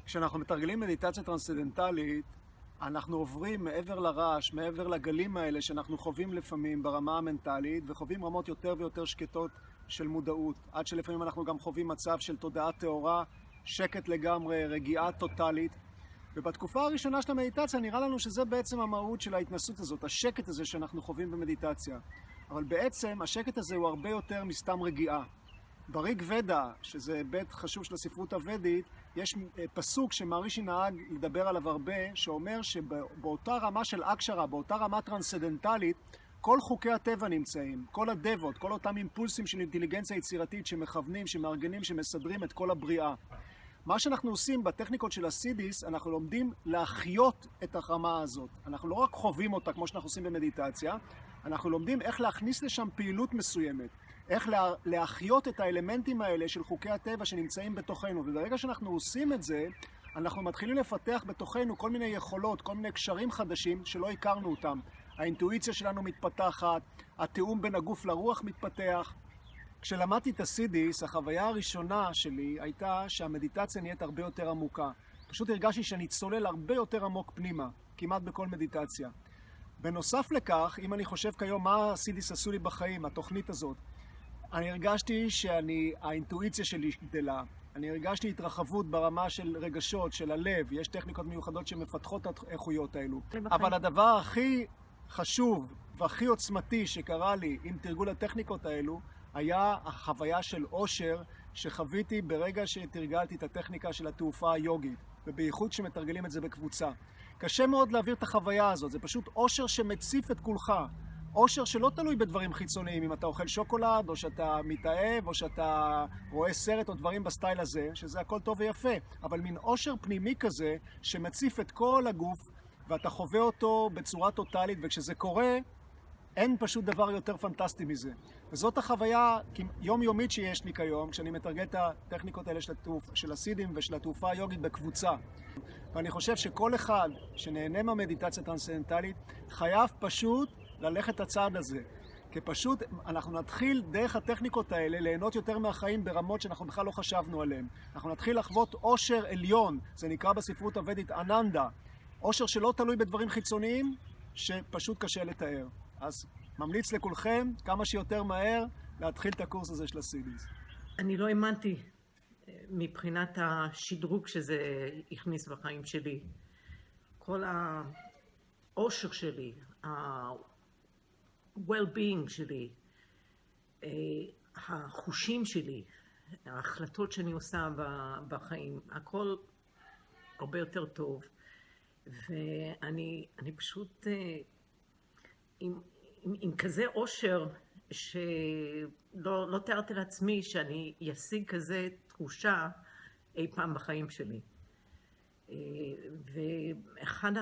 כשאנחנו מתרגלים מדיטציה טרנסצנדנטלית, אנחנו עוברים מעבר לרעש, מעבר לגלים האלה שאנחנו חווים לפעמים ברמה המנטלית, וחווים רמות יותר ויותר שקטות של מודעות, עד שלפעמים אנחנו גם חווים מצב של תודעה טהורה, שקט לגמרי, רגיעה טוטלית. ובתקופה הראשונה של המדיטציה נראה לנו שזה בעצם המהות של ההתנסות הזאת, השקט הזה שאנחנו חווים במדיטציה. אבל בעצם השקט הזה הוא הרבה יותר מסתם רגיעה. בריג ודה, שזה היבט חשוב של הספרות הוודית, יש פסוק שמרישי נהג לדבר עליו הרבה, שאומר שבאותה רמה של אקשרה, באותה רמה טרנסצנדנטלית, כל חוקי הטבע נמצאים, כל הדבות, כל אותם אימפולסים של אינטליגנציה יצירתית שמכוונים, שמארגנים, שמסדרים את כל הבריאה. מה שאנחנו עושים בטכניקות של הסידיס, אנחנו לומדים להחיות את הרמה הזאת. אנחנו לא רק חווים אותה כמו שאנחנו עושים במדיטציה, אנחנו לומדים איך להכניס לשם פעילות מסוימת, איך להחיות את האלמנטים האלה של חוקי הטבע שנמצאים בתוכנו. וברגע שאנחנו עושים את זה, אנחנו מתחילים לפתח בתוכנו כל מיני יכולות, כל מיני קשרים חדשים שלא הכרנו אותם. האינטואיציה שלנו מתפתחת, התיאום בין הגוף לרוח מתפתח. כשלמדתי את הסידיס, החוויה הראשונה שלי הייתה שהמדיטציה נהיית הרבה יותר עמוקה. פשוט הרגשתי שאני צולל הרבה יותר עמוק פנימה, כמעט בכל מדיטציה. בנוסף לכך, אם אני חושב כיום מה הסידיס עשו לי בחיים, התוכנית הזאת, אני הרגשתי שהאינטואיציה שלי גדלה. אני הרגשתי התרחבות ברמה של רגשות, של הלב. יש טכניקות מיוחדות שמפתחות את האיכויות האלו. אבל הדבר הכי חשוב והכי עוצמתי שקרה לי עם תרגול הטכניקות האלו, היה החוויה של אושר שחוויתי ברגע שתרגלתי את הטכניקה של התעופה היוגית, ובייחוד שמתרגלים את זה בקבוצה. קשה מאוד להעביר את החוויה הזאת, זה פשוט אושר שמציף את כולך. אושר שלא תלוי בדברים חיצוניים, אם אתה אוכל שוקולד, או שאתה מתאהב, או שאתה רואה סרט או דברים בסטייל הזה, שזה הכל טוב ויפה, אבל מין אושר פנימי כזה שמציף את כל הגוף, ואתה חווה אותו בצורה טוטלית, וכשזה קורה, אין פשוט דבר יותר פנטסטי מזה. וזאת החוויה יומיומית שיש לי כיום, כשאני מתרגל את הטכניקות האלה של הסידים ושל התעופה היוגית בקבוצה. ואני חושב שכל אחד שנהנה מהמדיטציה טרנסצנדנטלית, חייב פשוט ללכת הצעד הזה. כי פשוט אנחנו נתחיל דרך הטכניקות האלה ליהנות יותר מהחיים ברמות שאנחנו בכלל לא חשבנו עליהן. אנחנו נתחיל לחוות אושר עליון, זה נקרא בספרות הוודית אננדה. אושר שלא תלוי בדברים חיצוניים, שפשוט קשה לתאר. אז ממליץ לכולכם כמה שיותר מהר להתחיל את הקורס הזה של הסידיס. אני לא האמנתי מבחינת השדרוג שזה הכניס בחיים שלי. כל האושר שלי, ה-well-being שלי, החושים שלי, ההחלטות שאני עושה בחיים, הכל הרבה יותר טוב. ואני פשוט עם כזה אושר שלא תיארתי לעצמי שאני אשיג כזה תחושה אי פעם בחיים שלי. ואחד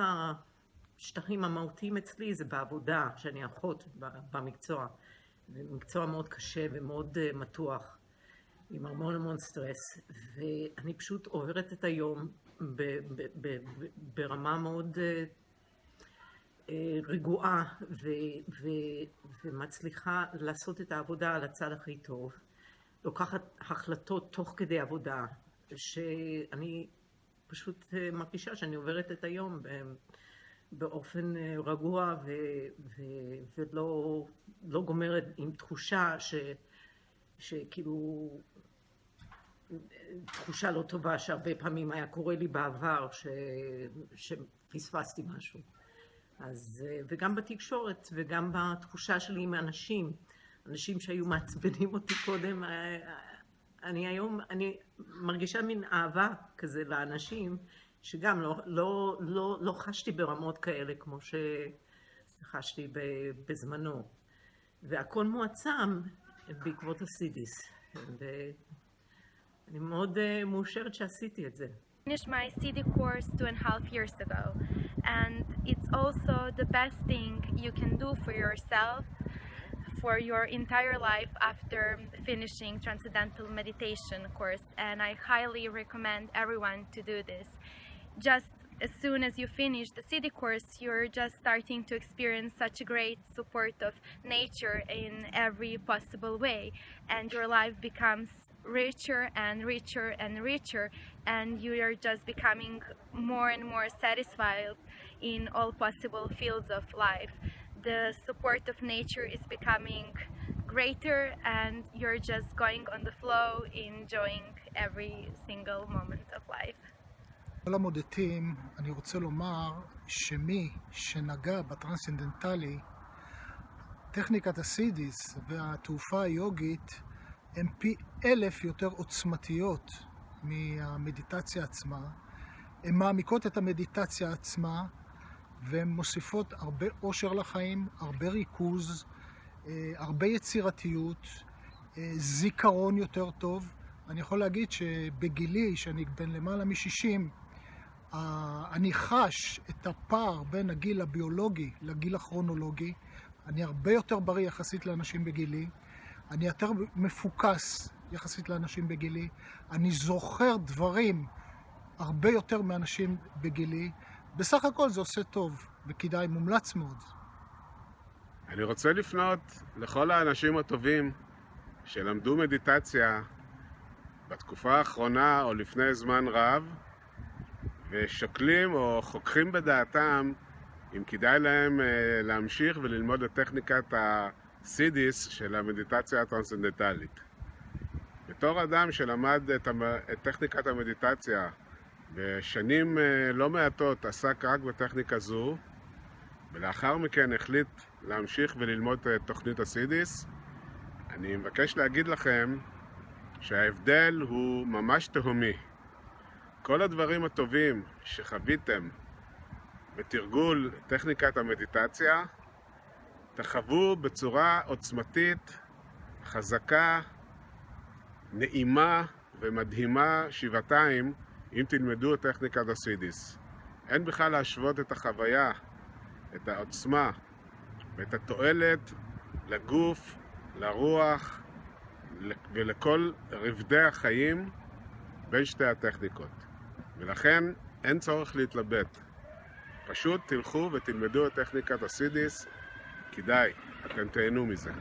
השטחים המהותיים אצלי זה בעבודה, שאני אחות במקצוע. זה מקצוע מאוד קשה ומאוד מתוח, עם המון סטרס. ואני פשוט עוברת את היום ברמה מאוד רגועה ומצליחה לעשות את העבודה על הצד הכי טוב. לוקחת החלטות תוך כדי עבודה, שאני פשוט מרגישה שאני עוברת את היום באופן רגוע ולא גומרת עם תחושה שכאילו תחושה לא טובה שהרבה פעמים היה קורה לי בעבר שפספסתי משהו. אז, וגם בתקשורת וגם בתחושה שלי עם אנשים שהיו מעצבנים אותי קודם, אני היום מרגישה מין אהבה כזה לאנשים, שגם לא חשתי ברמות כאלה כמו שחשתי בזמנו. והכל מועצם בעקבות הסידיס. ואני מאוד מאושרת שעשיתי את זה. Finished my CD course 2.5 years ago, and it's also the best thing you can do for yourself, for your entire life after finishing Transcendental Meditation course, and I highly recommend everyone to do this. Just as soon as you finish the CD course, you're just starting to experience such a great support of nature in every possible way, and your life becomes richer and richer and richer, and you are just becoming more and more satisfied in all possible fields of life. The support of nature is becoming greater, and you're just going on the flow, enjoying every single moment of life. כל המודדים, אני רוצה לומר שמי שנגע בטרנסצנדנטלי, טכניקת הסידיס והתעופה היוגית הן פי 1000 יותר עוצמתיות מהמדיטציה עצמה. הן מעמיקות את המדיטציה עצמה והן מוסיפות הרבה אושר לחיים, הרבה ריכוז, הרבה יצירתיות, זיכרון יותר טוב. אני יכול להגיד שבגילי, שאני בן למעלה מ-60, אני חש את הפער בין הגיל הביולוגי לגיל הכרונולוגי. אני הרבה יותר בריא יחסית לאנשים בגילי. אני יותר מפוקס יחסית לאנשים בגילי. אני זוכר דברים הרבה יותר מאנשים בגילי. בסך הכל זה עושה טוב, וכדאי, מומלץ מאוד. אני רוצה לפנות לכל האנשים הטובים שלמדו מדיטציה בתקופה האחרונה או לפני זמן רב, ושוקלים או חוקרים בדעתם אם כדאי להם להמשיך וללמוד את טכניקת הסידיס של המדיטציה הטרנסצנדנטלית. בתור אדם שלמד את טכניקת המדיטציה ושנים לא מעטות עסק רק בטכניקה זו, ולאחר מכן החליט להמשיך וללמוד את תוכנית הסידיס, אני מבקש להגיד לכם שההבדל הוא ממש תהומי. כל הדברים הטובים שחוויתם בתרגול טכניקת המדיטציה תחוו בצורה עוצמתית, חזקה, נעימה ומדהימה שבעתיים אם תלמדו את טכניקת הסידיס. אין בכלל להשוות את החוויה, את העוצמה ואת התועלת לגוף, לרוח ולכל רבדי החיים בין שתי הטכניקות. ולכן אין צורך להתלבט. פשוט תלכו ותלמדו את טכניקת הסידיס, כדאי, אתם תהנו מזה.